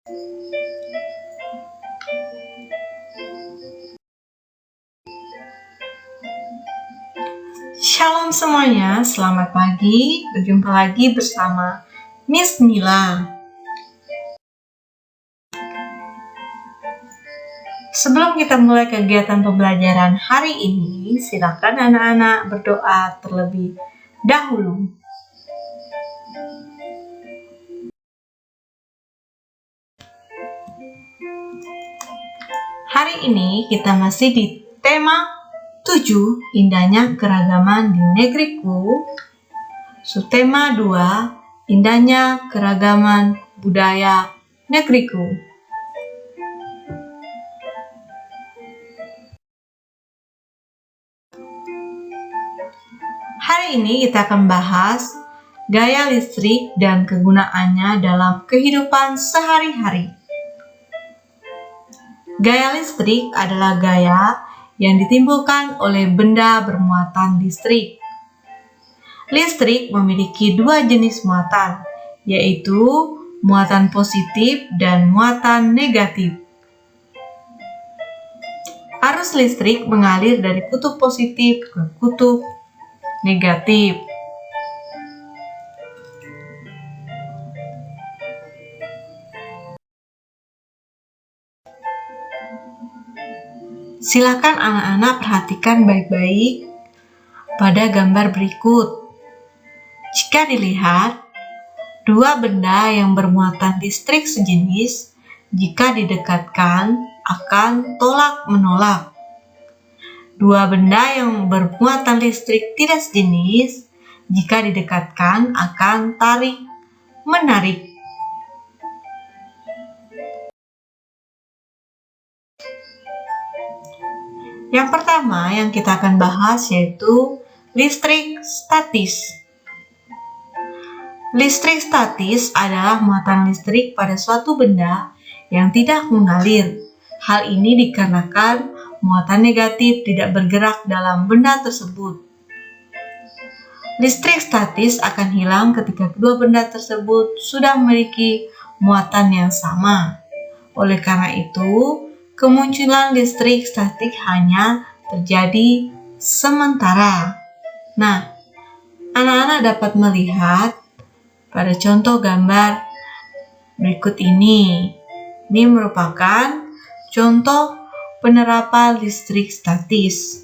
Shalom semuanya, selamat pagi. Berjumpa lagi bersama Miss Mila. Sebelum kita mulai kegiatan pembelajaran hari ini, silakan anak-anak berdoa terlebih dahulu. Hari ini kita masih di tema 7, indahnya keragaman di negeriku. Subtema 2, indahnya keragaman budaya negeriku. Hari ini kita akan bahas gaya listrik dan kegunaannya dalam kehidupan sehari-hari. Gaya listrik adalah gaya yang ditimbulkan oleh benda bermuatan listrik. Listrik memiliki dua jenis muatan, yaitu muatan positif dan muatan negatif. Arus listrik mengalir dari kutub positif ke kutub negatif. Silakan anak-anak perhatikan baik-baik pada gambar berikut. Jika dilihat, dua benda yang bermuatan listrik sejenis, jika didekatkan akan tolak-menolak. Dua benda yang bermuatan listrik tidak sejenis, jika didekatkan akan tarik-menarik. Yang pertama yang kita akan bahas yaitu listrik statis. Listrik statis adalah muatan listrik pada suatu benda yang tidak mengalir. Hal ini dikarenakan muatan negatif tidak bergerak dalam benda tersebut. Listrik statis akan hilang ketika kedua benda tersebut sudah memiliki muatan yang sama. Oleh karena itu, kemunculan listrik statik hanya terjadi sementara. Nah, anak-anak dapat melihat pada contoh gambar berikut ini. Ini merupakan contoh penerapan listrik statis.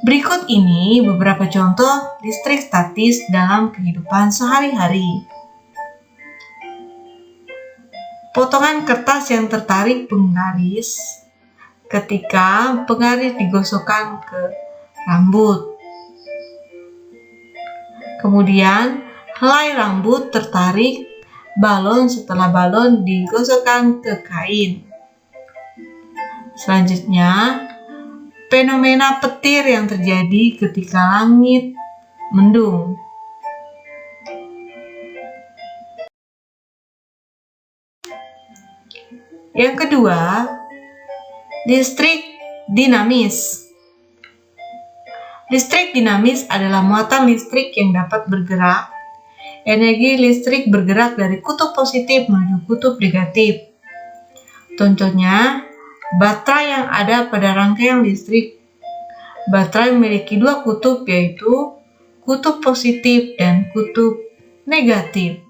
Berikut ini beberapa contoh listrik statis dalam kehidupan sehari-hari. Potongan kertas yang tertarik penggaris ketika penggaris digosokkan ke rambut. Kemudian, helai rambut tertarik balon setelah balon digosokkan ke kain. Selanjutnya, fenomena petir yang terjadi ketika langit mendung. Yang kedua, listrik dinamis. Listrik dinamis adalah muatan listrik yang dapat bergerak. Energi listrik bergerak dari kutub positif menuju kutub negatif. Contohnya, baterai yang ada pada rangkaian listrik. Baterai memiliki dua kutub, yaitu kutub positif dan kutub negatif.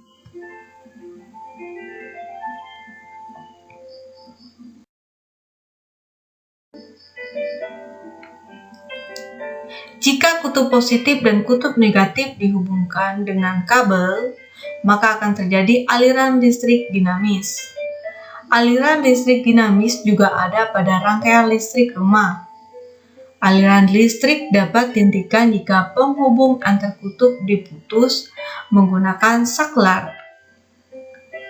Jika kutub positif dan kutub negatif dihubungkan dengan kabel, maka akan terjadi aliran listrik dinamis. Aliran listrik dinamis juga ada pada rangkaian listrik rumah. Aliran listrik dapat dihentikan jika penghubung antar kutub diputus menggunakan saklar.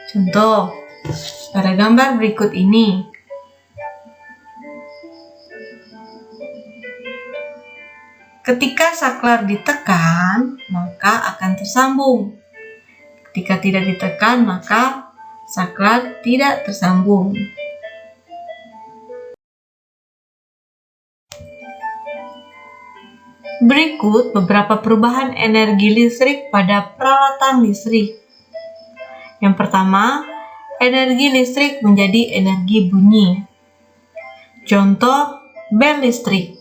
Contoh, pada gambar berikut ini. Ketika saklar ditekan, maka akan tersambung. Ketika tidak ditekan, maka saklar tidak tersambung. Berikut beberapa perubahan energi listrik pada peralatan listrik. Yang pertama, energi listrik menjadi energi bunyi. Contoh, bel listrik.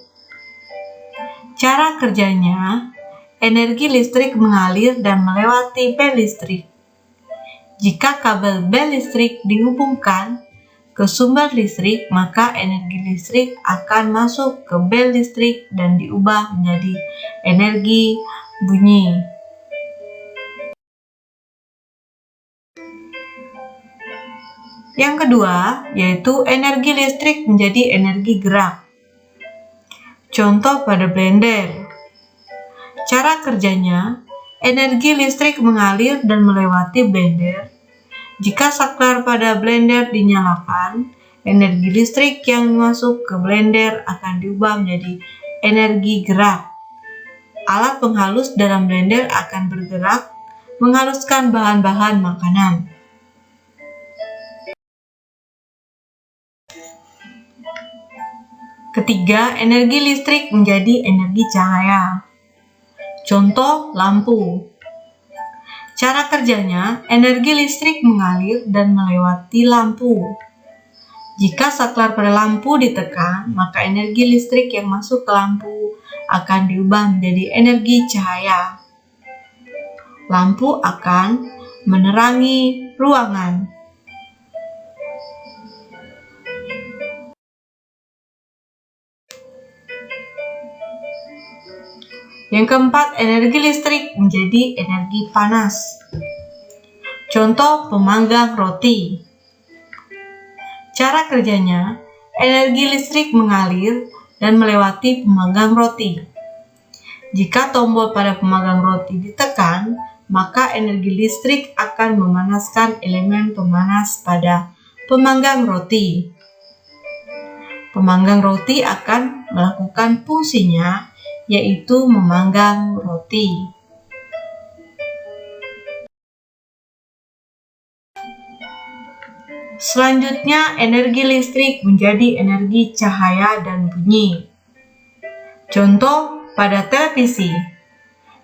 Cara kerjanya, energi listrik mengalir dan melewati bel listrik. Jika kabel bel listrik dihubungkan ke sumber listrik, maka energi listrik akan masuk ke bel listrik dan diubah menjadi energi bunyi. Yang kedua, yaitu energi listrik menjadi energi gerak. Contoh pada blender. Cara kerjanya, energi listrik mengalir dan melewati blender. Jika saklar pada blender dinyalakan, energi listrik yang masuk ke blender akan diubah menjadi energi gerak. Alat penghalus dalam blender akan bergerak menghaluskan bahan-bahan makanan. Ketiga, energi listrik menjadi energi cahaya. Contoh, lampu. Cara kerjanya, energi listrik mengalir dan melewati lampu. Jika saklar pada lampu ditekan, maka energi listrik yang masuk ke lampu akan diubah menjadi energi cahaya. Lampu akan menerangi ruangan. Yang keempat, energi listrik menjadi energi panas. Contoh, pemanggang roti. Cara kerjanya, energi listrik mengalir dan melewati pemanggang roti. Jika tombol pada pemanggang roti ditekan, maka energi listrik akan memanaskan elemen pemanas pada pemanggang roti. Pemanggang roti akan melakukan fungsinya, yaitu memanggang roti. Selanjutnya, energi listrik menjadi energi cahaya dan bunyi. Contoh, pada televisi.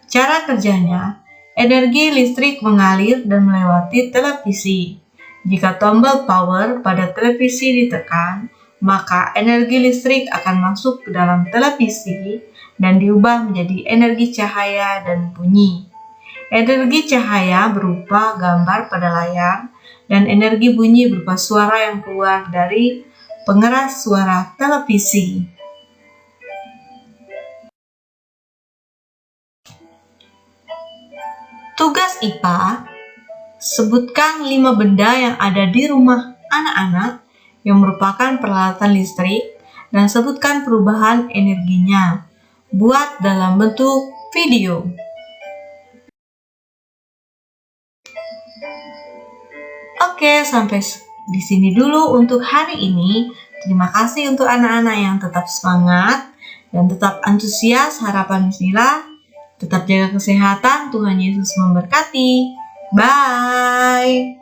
Cara kerjanya, energi listrik mengalir dan melewati televisi. Jika tombol power pada televisi ditekan, maka energi listrik akan masuk ke dalam televisi dan diubah menjadi energi cahaya dan bunyi. Energi cahaya berupa gambar pada layar, dan energi bunyi berupa suara yang keluar dari pengeras suara televisi. Tugas IPA, sebutkan 5 benda yang ada di rumah anak-anak yang merupakan peralatan listrik dan sebutkan perubahan energinya. Buat dalam bentuk video. Oke, sampai di sini dulu untuk hari ini. Terima kasih untuk anak-anak yang tetap semangat dan tetap antusias. Harapan Bismillah, tetap jaga kesehatan. Tuhan Yesus memberkati. Bye.